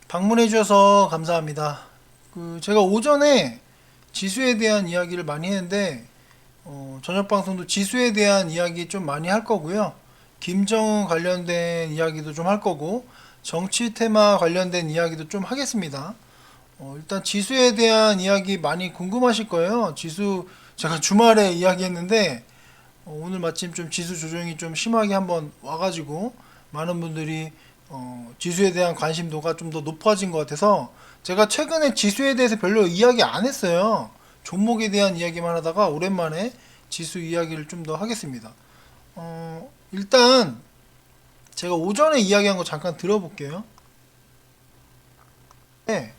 방문해 주셔서 감사합니다. 제가 오전에 지수에 대한 이야기를 많이 했는데 저녁 방송도 지수에 대한 이야기 좀 많이 할 거고요. 김정은 관련된 이야기도 좀 할 거고 정치 테마 관련된 이야기도 좀 하겠습니다. 일단 지수에 대한 이야기 많이 궁금하실 거예요. 지수 제가 주말에 이야기했는데 오늘 마침 좀 지수 조정이 좀 심하게 한번 와가지고 많은 분들이 지수에 대한 관심도가 좀 더 높아진 것 같아서 제가 최근에 지수에 대해서 별로 이야기 안 했어요. 종목에 대한 이야기만 하다가 오랜만에 지수 이야기를 좀 더 하겠습니다. 일단 제가 오전에 이야기한 거 잠깐 들어볼게요. 네,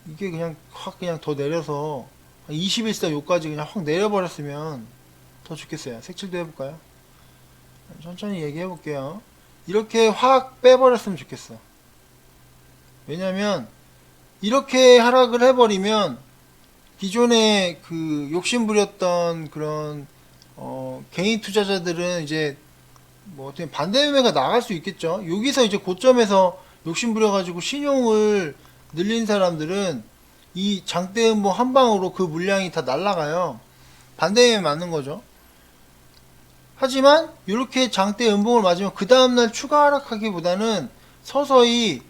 이게 그냥 확 그냥 더 내려서 21사 요까지 그냥 확 내려버렸으면 더 좋겠어요. 색칠도 해볼까요? 천천히 얘기해 볼게요. 이렇게 확 빼버렸으면 좋겠어. 왜냐면 이렇게 하락을 해버리면 기존에 그 욕심부렸던 그런 개인 투자자들은 이제 뭐 어떻게 반대 매매가 나갈 수 있겠죠. 여기서 이제 고점에서 욕심부려가지고 신용을 늘린 사람들은 이 장대음봉 한 방으로 그 물량이 다 날라가요. 반대 매매 맞는 거죠. 하지만 이렇게 장대 음봉을 맞으면 그 다음날 추가 하락하기보다는 서서히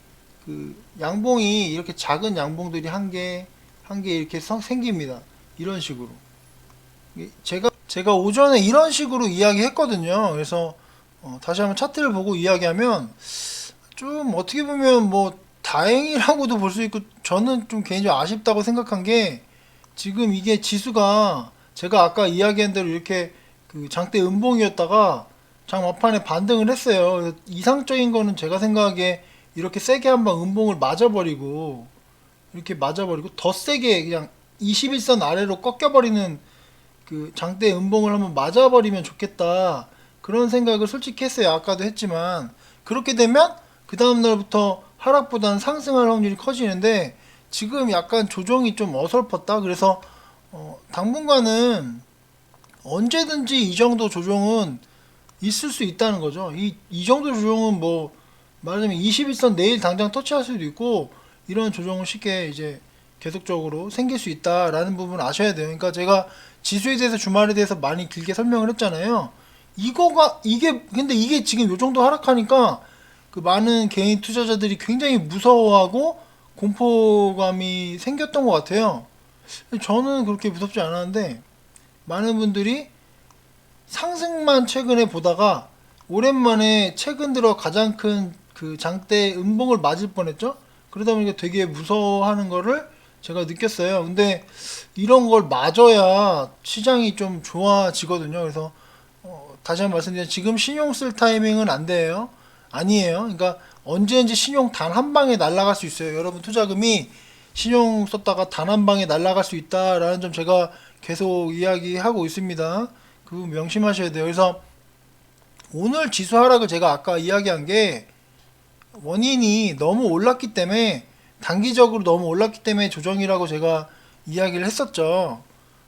그 양봉이 이렇게 작은 양봉들이 한 개 이렇게 생깁니다. 이런 식으로. 제가 오전에 이런 식으로 이야기했거든요. 그래서 다시 한번 차트를 보고 이야기하면 좀 어떻게 보면 뭐 다행이라고도 볼 수 있고 저는 좀 개인적으로 아쉽다고 생각한 게 지금 이게 지수가 제가 아까 이야기한 대로 이렇게 그 장대 음봉이었다가 장 막판에 반등을 했어요. 이상적인 거는 제가 생각하기에 이렇게 세게 한번 음봉을 맞아버리고 이렇게 맞아버리고 더 세게 그냥 21선 아래로 꺾여버리는 그 장대 음봉을 한번 맞아버리면 좋겠다. 그런 생각을 솔직히 했어요. 아까도 했지만 그렇게 되면 그 다음 날부터 하락보다는 상승할 확률이 커지는데 지금 약간 조정이 좀 어설펐다. 그래서 당분간은 언제든지 이 정도 조정은 있을 수 있다는 거죠. 이 정도 조정은 뭐 말하자면 21선 내일 당장 터치할 수도 있고 이런 조정은 쉽게 이제 계속적으로 생길 수 있다라는 부분 아셔야 돼요. 그러니까 제가 지수에 대해서 주말에 대해서 많이 길게 설명을 했잖아요. 근데 이게 지금 요 정도 하락하니까 그 많은 개인 투자자들이 굉장히 무서워하고 공포감이 생겼던 것 같아요. 저는 그렇게 무섭지 않았는데 많은 분들이 상승만 최근에 보다가 오랜만에 최근 들어 가장 큰 그 장대 음봉을 맞을 뻔했죠. 그러다 보니까 되게 무서워하는 거를 제가 느꼈어요. 근데 이런 걸 맞아야 시장이 좀 좋아지거든요. 그래서 다시 한번 말씀드리면 지금 신용 쓸 타이밍은 안 돼요. 아니에요. 그러니까 언제든지 신용 단 한 방에 날아갈 수 있어요. 여러분 투자금이 신용 썼다가 단 한 방에 날아갈 수 있다라는 점 제가 계속 이야기하고 있습니다. 그거 명심하셔야 돼요. 그래서 오늘 지수 하락을 제가 아까 이야기한 게 원인이 너무 올랐기 때문에 단기적으로 너무 올랐기 때문에 조정이라고 제가 이야기를 했었죠.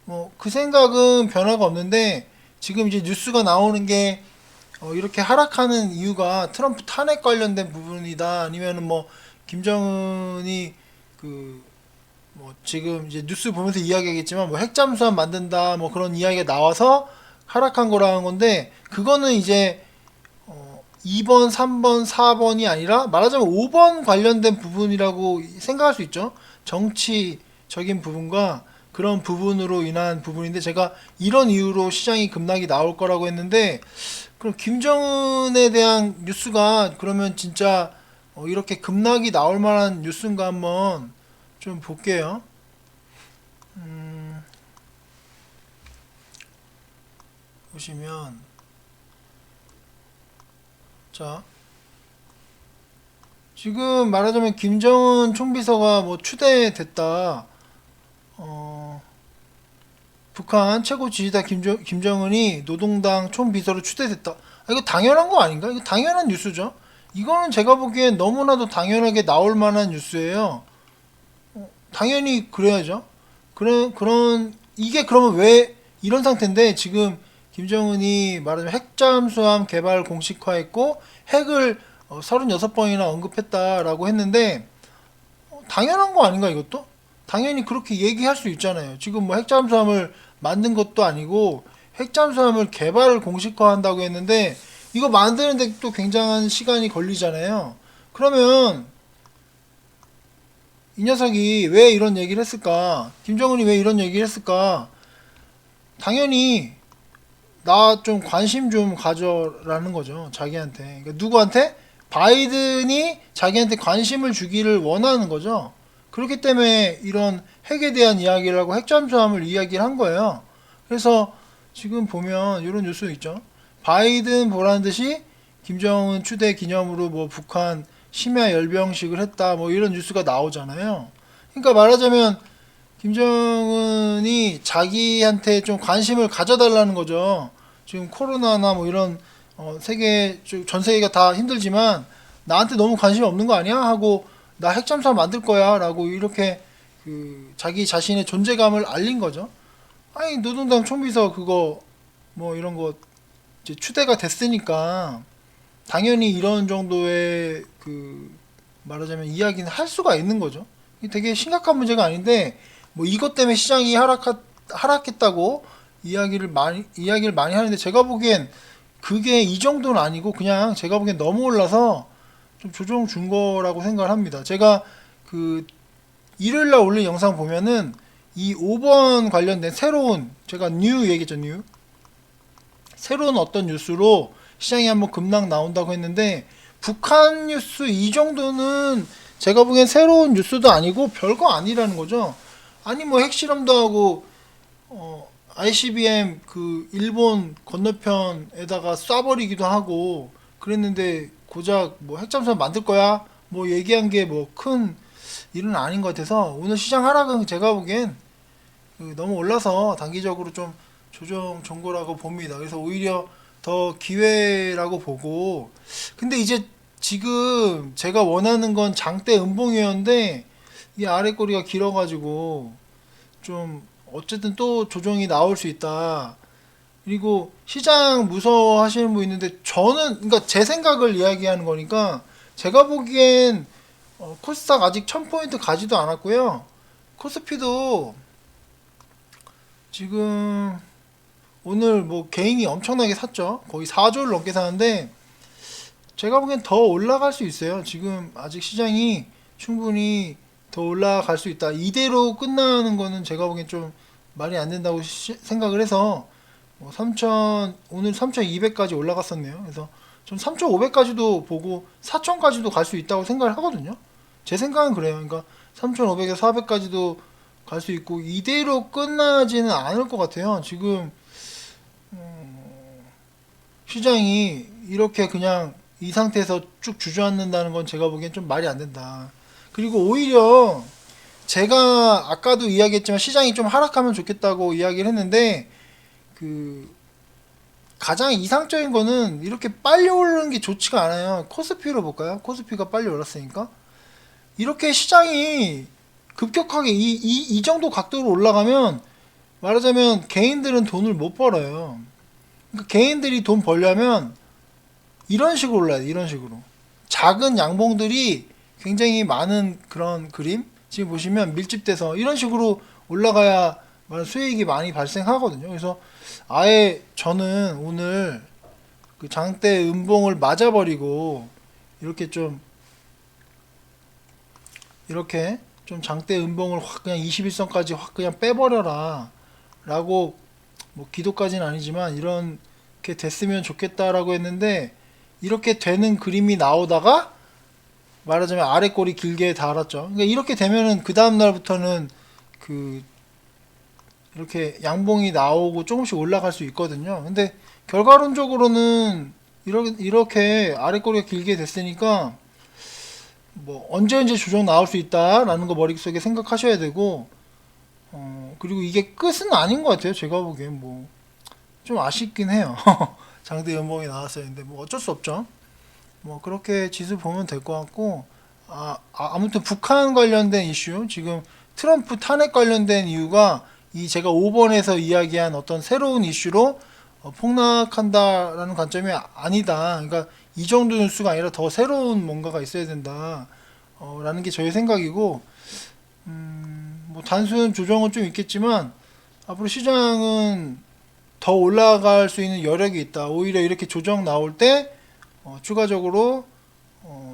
뭐 그 생각은 변화가 없는데 지금 이제 뉴스가 나오는 게 이렇게 하락하는 이유가 트럼프 탄핵 관련된 부분이다 아니면은 뭐 김정은이 그 뭐 지금 이제 뉴스 보면서 이야기하겠지만 뭐 핵잠수함 만든다 뭐 그런 이야기가 나와서 하락한 거라는 건데 그거는 이제 2번, 3번, 4번이 아니라 말하자면 5번 관련된 부분이라고 생각할 수 있죠. 정치적인 부분과 그런 부분으로 인한 부분인데 제가 이런 이유로 시장이 급락이 나올 거라고 했는데 그럼 김정은에 대한 뉴스가 그러면 진짜 이렇게 급락이 나올 만한 뉴스인가 한번 좀 볼게요. 보시면 자 지금 말하자면 김정은 총비서가 뭐 추대됐다. 어, 북한 최고 지지자 김정은이 노동당 총비서로 추대됐다. 이거 당연한 거 아닌가? 이거 당연한 뉴스죠. 이거는 제가 보기엔 너무나도 당연하게 나올 만한 뉴스예요. 당연히 그래야죠. 이게 그러면 왜 이런 상태인데 지금 김정은이 말하자면 핵잠수함 개발 공식화했고 핵을 36번이나 언급했다라고 했는데 당연한 거 아닌가 이것도? 당연히 그렇게 얘기할 수 있잖아요. 지금 뭐 핵잠수함을 만든 것도 아니고 핵잠수함을 개발을 공식화한다고 했는데 이거 만드는데 또 굉장한 시간이 걸리잖아요. 그러면 이 녀석이 왜 이런 얘기를 했을까? 김정은이 왜 이런 얘기를 했을까? 당연히 나 좀 관심 좀 가져라는 거죠. 자기한테. 그러니까 누구한테? 바이든이 자기한테 관심을 주기를 원하는 거죠. 그렇기 때문에 이런 핵에 대한 이야기를 하고 핵잠수함을 이야기를 한 거예요. 그래서 지금 보면 이런 뉴스 있죠. 바이든 보라는 듯이 김정은 추대 기념으로 뭐 북한 심야 열병식을 했다 뭐 이런 뉴스가 나오잖아요. 그러니까 말하자면 김정은이 자기한테 좀 관심을 가져달라는 거죠. 지금 코로나나 뭐 이런 세계 전 세계가 다 힘들지만 나한테 너무 관심이 없는 거 아니야? 하고 나 핵잠수함 만들 거야라고 이렇게 그 자기 자신의 존재감을 알린 거죠. 아니 노동당 총비서 그거 뭐 이런 거 이제 추대가 됐으니까 당연히 이런 정도의 그 말하자면 이야기는 할 수가 있는 거죠. 이게 되게 심각한 문제가 아닌데 뭐 이것 때문에 시장이 하락했다고 이야기를 많이 하는데 제가 보기엔 그게 이 정도는 아니고 그냥 제가 보기엔 너무 올라서 좀 조정 준 거라고 생각을 합니다. 제가 그 일요일 날 올린 영상 보면은 이 5번 관련된 새로운 제가 뉴 얘기죠, 뉴. 새로운 어떤 뉴스로 시장이 한번 급락 나온다고 했는데 북한 뉴스 이 정도는 제가 보기엔 새로운 뉴스도 아니고 별거 아니라는 거죠. 아니 뭐 핵실험도 하고 ICBM 그 일본 건너편에다가 쏴버리기도 하고 그랬는데 고작 뭐 핵잠수함 만들 거야 뭐 얘기한 게 뭐 큰 일은 아닌 것 같아서 오늘 시장 하락은 제가 보기엔 그 너무 올라서 단기적으로 좀 조정 정고라고 봅니다. 그래서 오히려 더 기회라고 보고 근데 이제 지금 제가 원하는 건 장대 음봉이었는데 이 아래 꼬리가 길어가지고 좀 어쨌든 또 조정이 나올 수 있다. 그리고 시장 무서워하시는 분 있는데 저는 그러니까 제 생각을 이야기하는 거니까 제가 보기엔 코스닥 아직 1000포인트 가지도 않았고요. 코스피도 지금 오늘 뭐 개인이 엄청나게 샀죠. 거의 4조를 넘게 사는데 제가 보기엔 더 올라갈 수 있어요. 지금 아직 시장이 충분히 더 올라갈 수 있다. 이대로 끝나는 거는 제가 보기엔 좀 말이 안 된다고 생각을 해서 3,000 오늘 3,200까지 올라갔었네요. 그래서 좀 3,500까지도 보고 4,000까지도 갈 수 있다고 생각을 하거든요. 제 생각은 그래요. 그러니까 3,500에서 400까지도 갈 수 있고 이대로 끝나지는 않을 것 같아요. 지금 시장이 이렇게 그냥 이 상태에서 쭉 주저앉는다는 건 제가 보기엔 좀 말이 안 된다. 그리고 오히려 제가 아까도 이야기했지만 시장이 좀 하락하면 좋겠다고 이야기를 했는데 그 가장 이상적인 거는 이렇게 빨리 오르는 게 좋지가 않아요. 코스피로 볼까요? 코스피가 빨리 올랐으니까 이렇게 시장이 급격하게 이 정도 각도로 올라가면 말하자면 개인들은 돈을 못 벌어요. 그러니까 개인들이 돈 벌려면 이런 식으로 올라야 돼. 이런 식으로 작은 양봉들이 굉장히 많은 그런 그림 지금 보시면 밀집돼서 이런 식으로 올라가야 수익이 많이 발생하거든요. 그래서 아예 저는 오늘 그 장대 음봉을 맞아버리고 이렇게 좀 장대 음봉을 확 그냥 21선까지 확 그냥 빼버려라 라고 뭐 기도까지는 아니지만 이렇게 됐으면 좋겠다라고 했는데 이렇게 되는 그림이 나오다가 말하자면 아래 꼬리 길게 달았죠. 그러니까 이렇게 되면은 그 다음 날부터는 그 이렇게 양봉이 나오고 조금씩 올라갈 수 있거든요. 근데 결과론적으로는 이렇게 아래 꼬리가 길게 됐으니까 뭐 언제 조정 나올 수 있다라는 거 머릿속에 생각하셔야 되고 그리고 이게 끝은 아닌 것 같아요. 제가 보기엔 뭐 좀 아쉽긴 해요. 장대 연봉이 나왔어야 했는데 뭐 어쩔 수 없죠. 뭐 그렇게 지수 보면 될 것 같고 아무튼 북한 관련된 이슈 지금 트럼프 탄핵 관련된 이유가 이 제가 5번에서 이야기한 어떤 새로운 이슈로 폭락한다라는 관점이 아니다. 그러니까 이 정도 뉴스가 아니라 더 새로운 뭔가가 있어야 된다. 라는 게 저의 생각이고, 뭐 단순 조정은 좀 있겠지만 앞으로 시장은 더 올라갈 수 있는 여력이 있다. 오히려 이렇게 조정 나올 때 추가적으로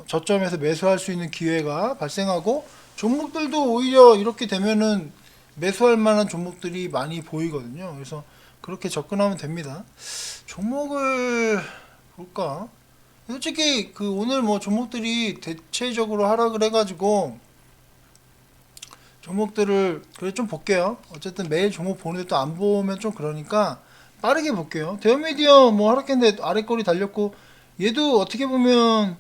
저점에서 매수할 수 있는 기회가 발생하고, 종목들도 오히려 이렇게 되면은 매수할 만한 종목들이 많이 보이거든요. 그래서 그렇게 접근하면 됩니다. 종목을 볼까? 솔직히 그 오늘 뭐 종목들이 대체적으로 하락을 해가지고 종목들을 그래 좀 볼게요. 어쨌든 매일 종목 보는데 또 안 보면 좀 그러니까 빠르게 볼게요. 대형미디어 뭐 하락했는데 아래 꼬리 달렸고, 얘도 어떻게 보면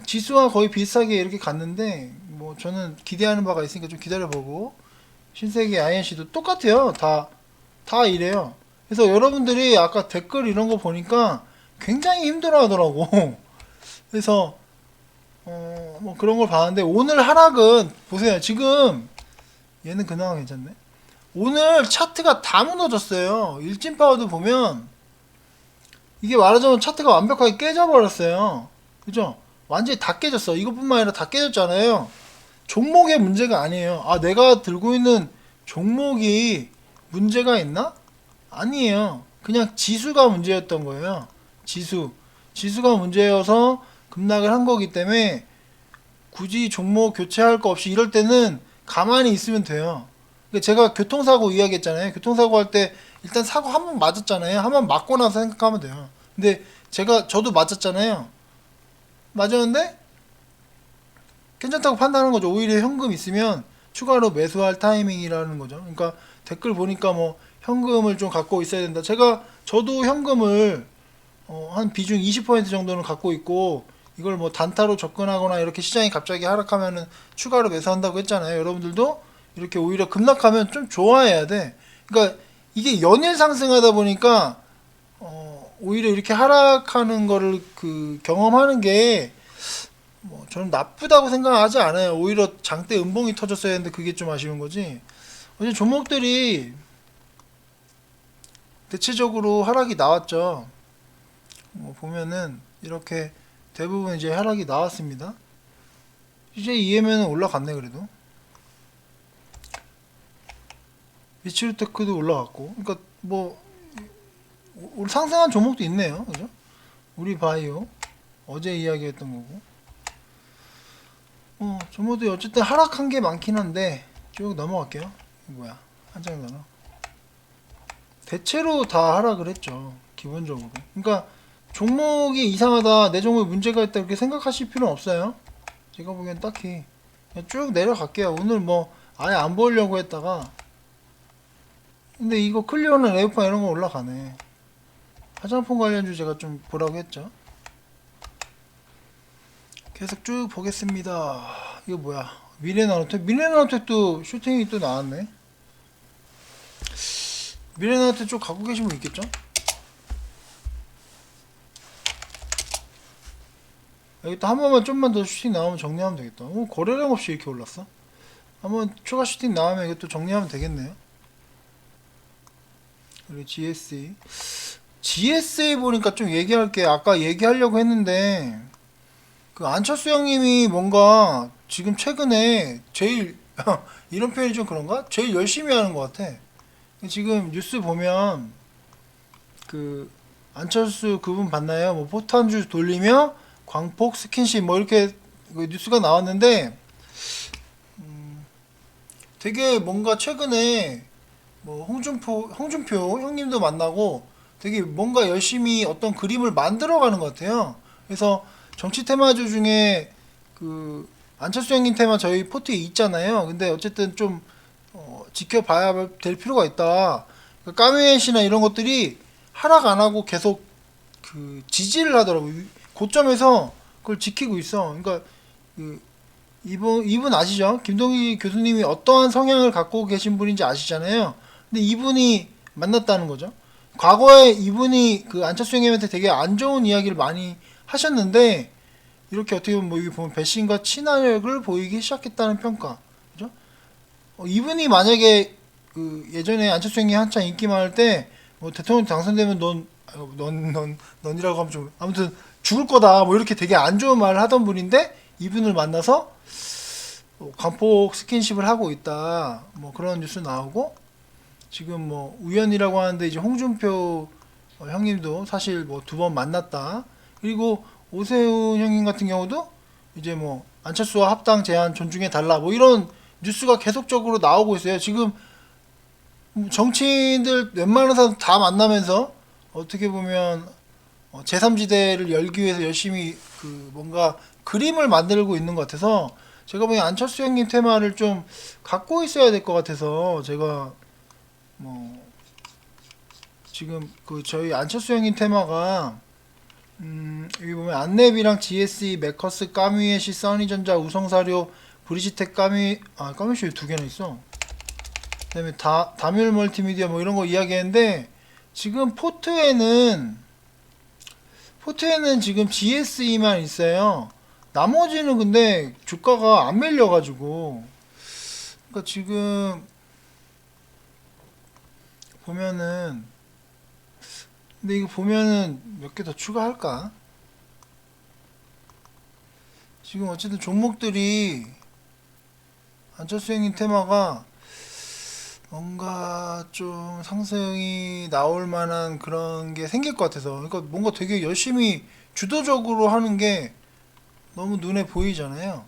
지수와 거의 비슷하게 이렇게 갔는데, 뭐 저는 기대하는 바가 있으니까 좀 기다려보고, 신세계 INC도 똑같아요. 다 이래요. 그래서 여러분들이 아까 댓글 이런 거 보니까 굉장히 힘들어 하더라고. 그래서 뭐 그런 걸 봤는데, 오늘 하락은 보세요. 지금 얘는 그나마 괜찮네. 오늘 차트가 다 무너졌어요. 일진파워도 보면 이게 말하자면 차트가 완벽하게 깨져버렸어요. 그죠? 완전히 다 깨졌어. 이것뿐만 아니라 다 깨졌잖아요. 종목의 문제가 아니에요. 아, 내가 들고 있는 종목이 문제가 있나? 아니에요. 그냥 지수가 문제였던 거예요. 지수가 문제여서 급락을 한 거기 때문에 굳이 종목 교체할 거 없이 이럴 때는 가만히 있으면 돼요. 그러니까 제가 교통사고 이야기했잖아요. 교통사고 할 때 일단 사고 한 번 맞았잖아요. 한 번 맞고 나서 생각하면 돼요. 근데 저도 맞았잖아요. 맞았는데 괜찮다고 판단하는 거죠. 오히려 현금 있으면 추가로 매수할 타이밍이라는 거죠. 그러니까 댓글 보니까 뭐 현금을 좀 갖고 있어야 된다. 저도 현금을 한 비중 20% 정도는 갖고 있고, 이걸 뭐 단타로 접근하거나 이렇게 시장이 갑자기 하락하면은 추가로 매수한다고 했잖아요. 여러분들도 이렇게 오히려 급락하면 좀 좋아해야 돼. 그러니까 이게 연일 상승하다 보니까 오히려 이렇게 하락하는 거를 경험하는 게 뭐 저는 나쁘다고 생각하지 않아요. 오히려 장대 음봉이 터졌어야 했는데 그게 좀 아쉬운 거지. 어제 종목들이 대체적으로 하락이 나왔죠. 뭐 보면은 이렇게 대부분 이제 하락이 나왔습니다. 이제 EM에는 올라갔네. 그래도 비치루테크도 올라갔고, 그러니까 뭐 상승한 종목도 있네요. 그죠? 우리 바이오 어제 이야기했던 거고, 종목들이 어쨌든 하락한 게 많긴 한데 쭉 넘어갈게요. 이거 뭐야, 한 장 더. 대체로 다 하락을 했죠, 기본적으로. 그러니까 종목이 이상하다, 내 종목에 문제가 있다 이렇게 생각하실 필요는 없어요. 제가 보기엔 딱히 그냥 쭉 내려갈게요. 오늘 뭐 아예 안 보려고 했다가, 근데 이거 클리어는 레오파 이런 거 올라가네. 화장품 관련주 제가 좀 보라고 했죠. 계속 쭉 보겠습니다. 이거 뭐야, 미래나노텍도 슈팅이 또 나왔네. 미래나노텍 쪽 갖고 계신 분 있겠죠? 여기 또 한 번만 좀만 더 슈팅 나오면 정리하면 되겠다. 거래량 없이 이렇게 올랐어. 한번 추가 슈팅 나오면 이것도 정리하면 되겠네요. 그리고 GSA 보니까 좀 얘기할 게, 아까 얘기하려고 했는데 그 안철수 형님이 뭔가 지금 최근에 제일 이런 표현이 좀 그런가? 제일 열심히 하는 것 같아. 지금 뉴스 보면 그 안철수 그분 봤나요? 뭐 포탄주 돌리며 광폭 스킨십 뭐 이렇게 뉴스가 나왔는데, 되게 뭔가 최근에 뭐 홍준표 형님도 만나고 되게 뭔가 열심히 어떤 그림을 만들어가는 것 같아요. 그래서 정치 테마주 중에 그 안철수 형님 테마 저희 포트에 있잖아요. 근데 어쨌든 좀 지켜봐야 될 필요가 있다. 까메시나 이런 것들이 하락 안 하고 계속 지지를 하더라고. 고점에서 그걸 지키고 있어. 그러니까 이분 아시죠? 김동희 교수님이 어떠한 성향을 갖고 계신 분인지 아시잖아요. 근데 이분이 만났다는 거죠. 과거에 이분이 안철수 형님한테 되게 안 좋은 이야기를 많이 하셨는데, 이렇게 어떻게 보면 여기 보면 배신과 친화력을 보이기 시작했다는 평가. 그죠? 이분이 만약에 예전에 안철수 형이 한창 인기 많을 때 뭐 대통령 당선되면 넌이라고 하면 좀, 아무튼 죽을 거다 뭐 이렇게 되게 안 좋은 말을 하던 분인데, 이분을 만나서 광폭 스킨십을 하고 있다. 뭐 그런 뉴스 나오고, 지금 뭐 우연이라고 하는데 이제 홍준표 형님도 사실 뭐 두 번 만났다. 그리고 오세훈 형님 같은 경우도 이제 뭐 안철수와 합당 제안 존중해 달라. 뭐 이런 뉴스가 계속적으로 나오고 있어요. 지금 정치인들 웬만한 사람 다 만나면서 어떻게 보면 제3지대를 열기 위해서 열심히 그 뭔가 그림을 만들고 있는 것 같아서, 제가 보기엔 안철수 형님 테마를 좀 갖고 있어야 될 것 같아서, 제가 뭐 지금 그 저희 안철수 형님 테마가 여기 보면 안랩이랑 GSE, 메커스, 까뮤에시, 써니전자, 우성사료, 브리지텍, 까뮤에시 두 개나 있어. 그다음에 다뮴 멀티미디어 뭐 이런 거 이야기했는데, 지금 포트에는 지금 GSE만 있어요. 나머지는 근데 주가가 안 밀려가지고, 그러니까 지금 보면은, 근데 이거 보면은 몇 개 더 추가할까? 지금 어쨌든 종목들이 안철수 형님 테마가 뭔가 좀 상승이 나올 만한 그런 게 생길 것 같아서, 그러니까 뭔가 되게 열심히 주도적으로 하는 게 너무 눈에 보이잖아요.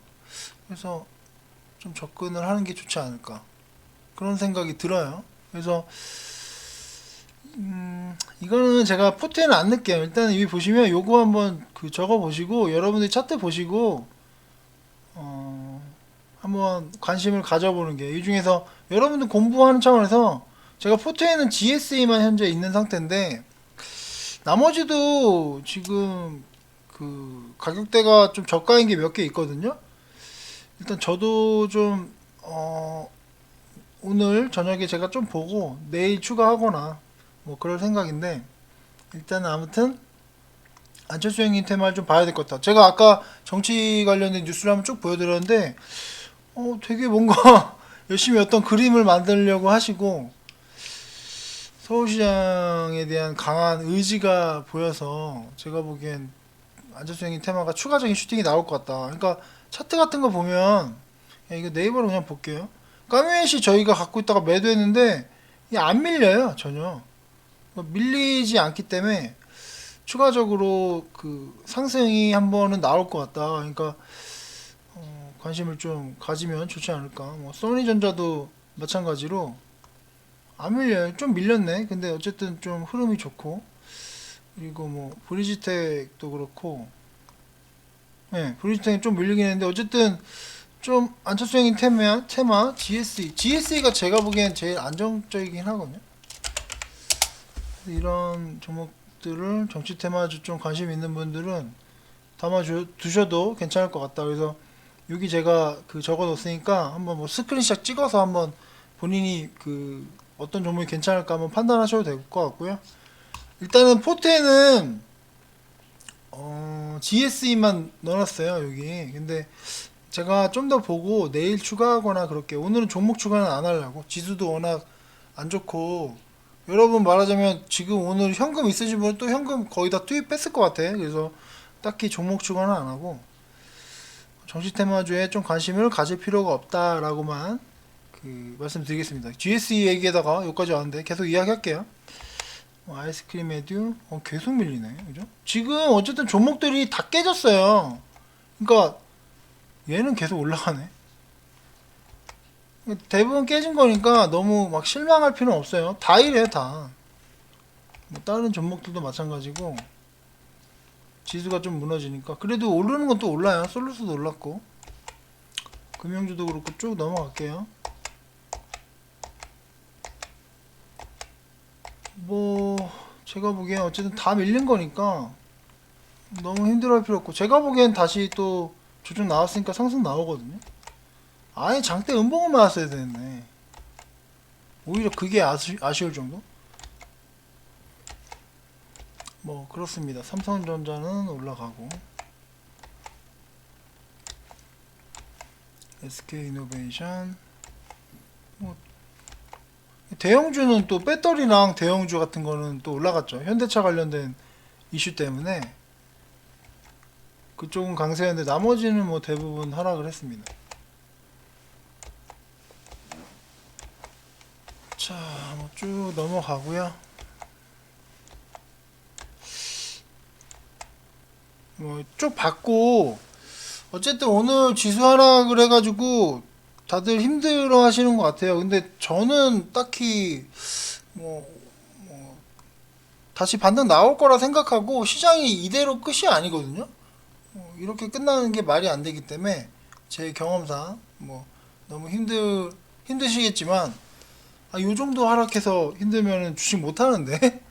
그래서 좀 접근을 하는 게 좋지 않을까, 그런 생각이 들어요. 그래서 이거는 제가 포트에는 안 넣을게요. 일단 여기 보시면 요거 한번 그 적어 보시고, 여러분들이 차트 보시고 한번 관심을 가져보는 게, 이 중에서 여러분들 공부하는 차원에서 제가 포트에는 GSE만 현재 있는 상태인데, 나머지도 지금 그 가격대가 좀 저가인 게 몇 개 있거든요. 일단 저도 좀 오늘 저녁에 제가 좀 보고 내일 추가하거나 뭐 그럴 생각인데, 일단은 아무튼 안철수 형님 테마를 좀 봐야 될 것 같다. 제가 아까 정치 관련된 뉴스를 한번 쭉 보여드렸는데 되게 뭔가 열심히 어떤 그림을 만들려고 하시고, 서울시장에 대한 강한 의지가 보여서 제가 보기엔 안철수 형님 테마가 추가적인 슈팅이 나올 것 같다. 그러니까 차트 같은 거 보면, 이거 네이버로 그냥 볼게요. 까뮤엣이 저희가 갖고 있다가 매도했는데 이게 안 밀려요, 전혀. 밀리지 않기 때문에 추가적으로 그 상승이 한 번은 나올 것 같다. 그러니까 관심을 좀 가지면 좋지 않을까. 뭐 써니전자도 마찬가지로 안 밀려요. 좀 밀렸네. 근데 어쨌든 좀 흐름이 좋고, 그리고 뭐 브리지텍도 그렇고, 네, 브리지텍이 좀 밀리긴 했는데 어쨌든 좀 안철수 형님 테마 GSE가 제가 보기엔 제일 안정적이긴 하거든요. 이런 종목들을 정치 테마 좀 관심 있는 분들은 담아 두셔도 괜찮을 것 같다. 그래서 여기 제가 그 적어 놓았으니까 한번 뭐 스크린샷 찍어서 한번 본인이 그 어떤 종목이 괜찮을까 한번 판단하셔도 될 것 같고요. 일단은 포트에는 GSE만 넣어놨어요, 여기. 근데 제가 좀 더 보고 내일 추가하거나 그렇게, 오늘은 종목 추가는 안 하려고. 지수도 워낙 안 좋고, 여러분 말하자면 지금 오늘 현금 있으신 분은 또 현금 거의 다 투입했을 것 같아. 그래서 딱히 종목 추가는 안 하고, 정치 테마주에 좀 관심을 가질 필요가 없다라고만 그 말씀드리겠습니다. GSE 얘기에다가 여기까지 왔는데 계속 이야기할게요. 아이스크림 에듀 계속 밀리네, 그죠? 지금 어쨌든 종목들이 다 깨졌어요. 그러니까 얘는 계속 올라가네. 대부분 깨진 거니까 너무 막 실망할 필요는 없어요. 다 이래요, 다. 뭐 다른 종목들도 마찬가지고, 지수가 좀 무너지니까. 그래도 오르는 건 또 올라요. 솔루스도 올랐고, 금융주도 그렇고. 쭉 넘어갈게요. 뭐 제가 보기엔 어쨌든 다 밀린 거니까 너무 힘들어할 필요 없고, 제가 보기엔 다시 또 조정 나왔으니까 상승 나오거든요. 아예 장대 음봉을 맞았어야 되는데, 오히려 그게 아쉬울 정도? 뭐 그렇습니다. 삼성전자는 올라가고, SK이노베이션, 뭐 대형주는 또 배터리랑 대형주 같은 거는 또 올라갔죠. 현대차 관련된 이슈 때문에. 그쪽은 강세였는데 나머지는 뭐 대부분 하락을 했습니다. 자, 뭐 쭉 넘어가고요. 뭐 쭉 봤고 어쨌든 오늘 지수 하락을 해가지고 다들 힘들어 하시는 것 같아요. 근데 저는 딱히 뭐 다시 반등 나올 거라 생각하고 시장이 이대로 끝이 아니거든요. 이렇게 끝나는 게 말이 안 되기 때문에 제 경험상 뭐 너무 힘드시겠지만 요 정도 하락해서 힘들면 주식 못 하는데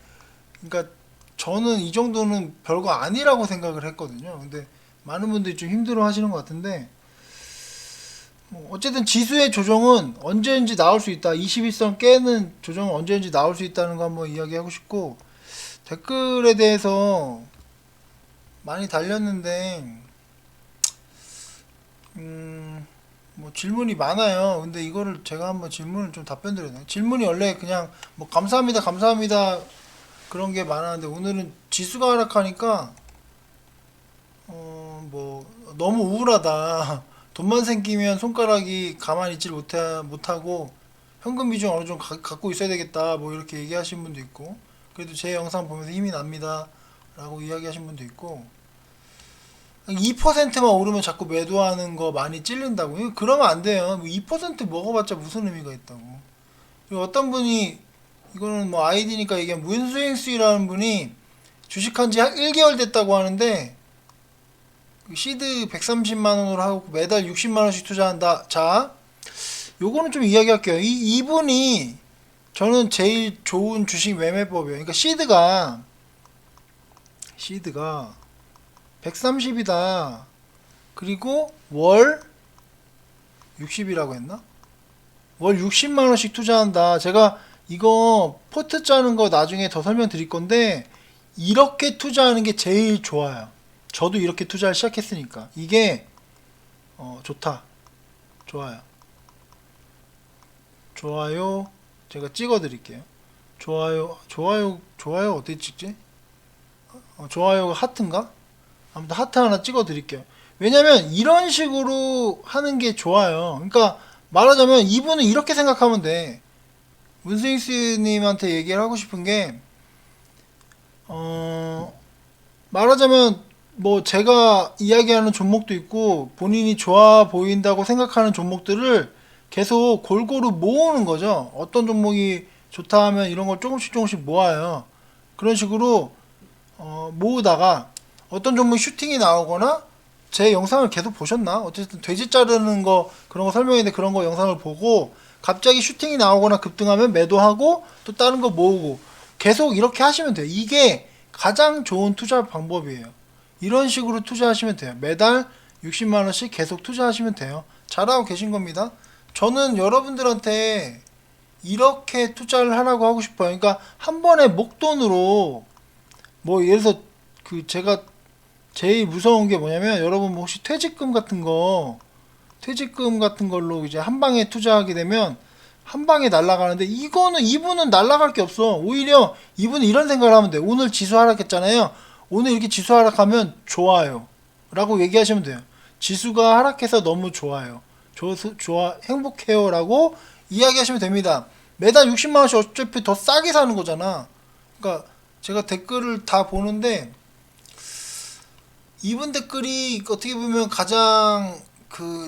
그러니까 저는 이 정도는 별거 아니라고 생각을 했거든요. 근데 많은 분들이 좀 힘들어 하시는 것 같은데 뭐 어쨌든 지수의 조정은 언제든지 나올 수 있다. 21선 깨는 조정은 언제든지 나올 수 있다는 거 한번 이야기하고 싶고 댓글에 대해서 많이 달렸는데 뭐 질문이 많아요. 근데 이거를 제가 한번 질문을 좀 답변 드려야 돼요. 질문이 원래 그냥 뭐 감사합니다 감사합니다 그런 게 많았는데 오늘은 지수가 하락하니까 뭐 너무 우울하다. 돈만 생기면 손가락이 가만히 있질 못하고 현금 비중 어느 정도 갖고 있어야 되겠다. 뭐 이렇게 얘기하신 분도 있고 그래도 제 영상 보면서 힘이 납니다. 라고 이야기하신 분도 있고 2%만 오르면 자꾸 매도하는 거 많이 찔린다고. 이거 그러면 안 돼요. 2% 먹어봤자 무슨 의미가 있다고. 그리고 어떤 분이 이거는 뭐 아이디니까 얘기한 문수행수라는 분이 주식한 지 1개월 됐다고 하는데 시드 130만 원으로 하고 매달 60만 원씩 투자한다. 자, 요거는 좀 이야기할게요. 이분이 저는 제일 좋은 주식 매매법이에요. 그러니까 시드가 130이다. 그리고 월 60이라고 했나? 월 60만 원씩 투자한다. 제가 이거 포트 짜는 거 나중에 더 설명드릴 건데 이렇게 투자하는 게 제일 좋아요. 저도 이렇게 투자를 시작했으니까 이게 좋다. 좋아요. 좋아요. 제가 찍어 드릴게요. 좋아요 어떻게 찍지? 좋아요가 하트인가? 아무튼 하트 하나 찍어 드릴게요. 왜냐면 이런 식으로 하는 게 좋아요. 그러니까 말하자면 이분은 이렇게 생각하면 돼. 문스윙스님한테 얘기를 하고 싶은 게 말하자면 뭐 제가 이야기하는 종목도 있고 본인이 좋아 보인다고 생각하는 종목들을 계속 골고루 모으는 거죠. 어떤 종목이 좋다 하면 이런 걸 조금씩 모아요. 그런 식으로 모으다가 어떤 종목 슈팅이 나오거나 제 영상을 계속 보셨나? 어쨌든 돼지 자르는 거 그런 거 설명했는데 그런 거 영상을 보고 갑자기 슈팅이 나오거나 급등하면 매도하고 또 다른 거 모으고 계속 이렇게 하시면 돼요. 이게 가장 좋은 투자 방법이에요. 이런 식으로 투자하시면 돼요. 매달 60만원씩 계속 투자하시면 돼요. 잘하고 계신 겁니다. 저는 여러분들한테 이렇게 투자를 하라고 하고 싶어요. 그러니까 한 번에 목돈으로 뭐 예를 들어서 제가 제일 무서운 게 뭐냐면 여러분 뭐 혹시 퇴직금 같은 걸로 이제 한 방에 투자하게 되면 한 방에 날아가는데 이분은 날아갈 게 없어. 오히려 이분은 이런 생각을 하면 돼. 오늘 지수 하락했잖아요. 오늘 이렇게 지수 하락하면 좋아요. 라고 얘기하시면 돼요. 지수가 하락해서 너무 좋아요. 좋아, 행복해요. 라고 이야기하시면 됩니다. 매달 60만원씩 어차피 더 싸게 사는 거잖아. 그러니까 제가 댓글을 다 보는데 이분 댓글이 어떻게 보면 가장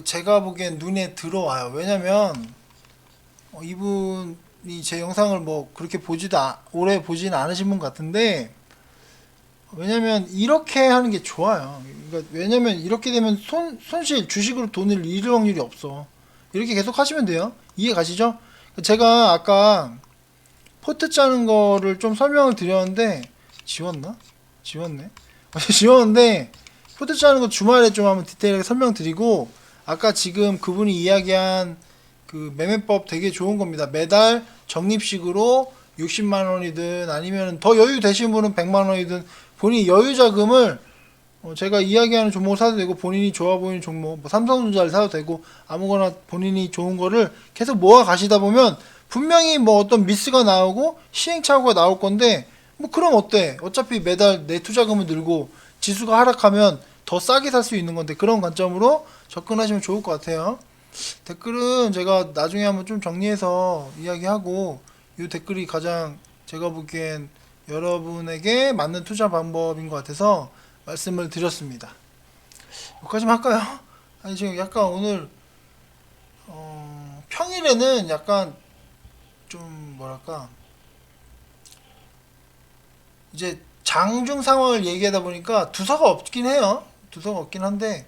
제가 보기엔 눈에 들어와요. 왜냐면 이분이 제 영상을 뭐 그렇게 오래 보지는 않으신 분 같은데 왜냐면 이렇게 하는 게 좋아요. 그러니까 왜냐면 이렇게 되면 손실 주식으로 돈을 잃을 확률이 없어. 이렇게 계속 하시면 돼요. 이해 가시죠? 제가 아까 포트 짜는 거를 좀 설명을 드렸는데 지웠네. 지웠는데 포트 짜는 거 주말에 좀 한번 디테일하게 설명드리고 아까 지금 그분이 이야기한 그 매매법 되게 좋은 겁니다. 매달 적립식으로 60만 원이든 아니면 더 여유 되신 분은 100만 원이든 본인이 여유 자금을 제가 이야기하는 종목을 사도 되고 본인이 좋아 보이는 종목 뭐 삼성전자를 사도 되고 아무거나 본인이 좋은 거를 계속 모아 가시다 보면 분명히 뭐 어떤 미스가 나오고 시행착오가 나올 건데 뭐 그럼 어때? 어차피 매달 내 투자금을 늘고 지수가 하락하면 더 싸게 살 수 있는 건데 그런 관점으로 접근하시면 좋을 것 같아요. 댓글은 제가 나중에 한번 좀 정리해서 이야기하고 이 댓글이 가장 제가 보기엔 여러분에게 맞는 투자 방법인 것 같아서 말씀을 드렸습니다. 여기까지만 할까요? 아니 지금 약간 오늘 평일에는 약간 좀 뭐랄까 이제 장중 상황을 얘기하다 보니까 두서가 없긴 해요. 두서가 없긴 한데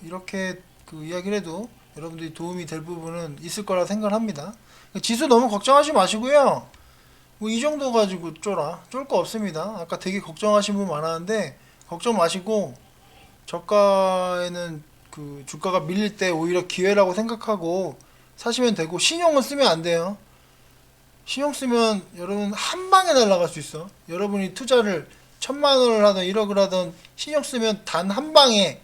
이렇게 그 이야기를 해도 여러분들이 도움이 될 부분은 있을 거라 생각을 합니다. 지수 너무 걱정하지 마시고요. 뭐 이 정도 가지고 쫄 거 없습니다. 아까 되게 걱정하신 분 많았는데 걱정 마시고 저가에는 그 주가가 밀릴 때 오히려 기회라고 생각하고 사시면 되고 신용은 쓰면 안 돼요. 신용 쓰면 여러분 한 방에 날아갈 수 있어. 여러분이 투자를 1,000만 원을 하든 1억을 하든 신용 쓰면 단 한 방에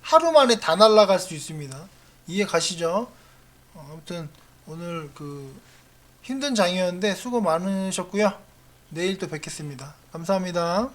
하루 만에 다 날아갈 수 있습니다. 이해 가시죠? 아무튼 오늘 그 힘든 장이었는데 수고 많으셨고요. 내일 또 뵙겠습니다. 감사합니다.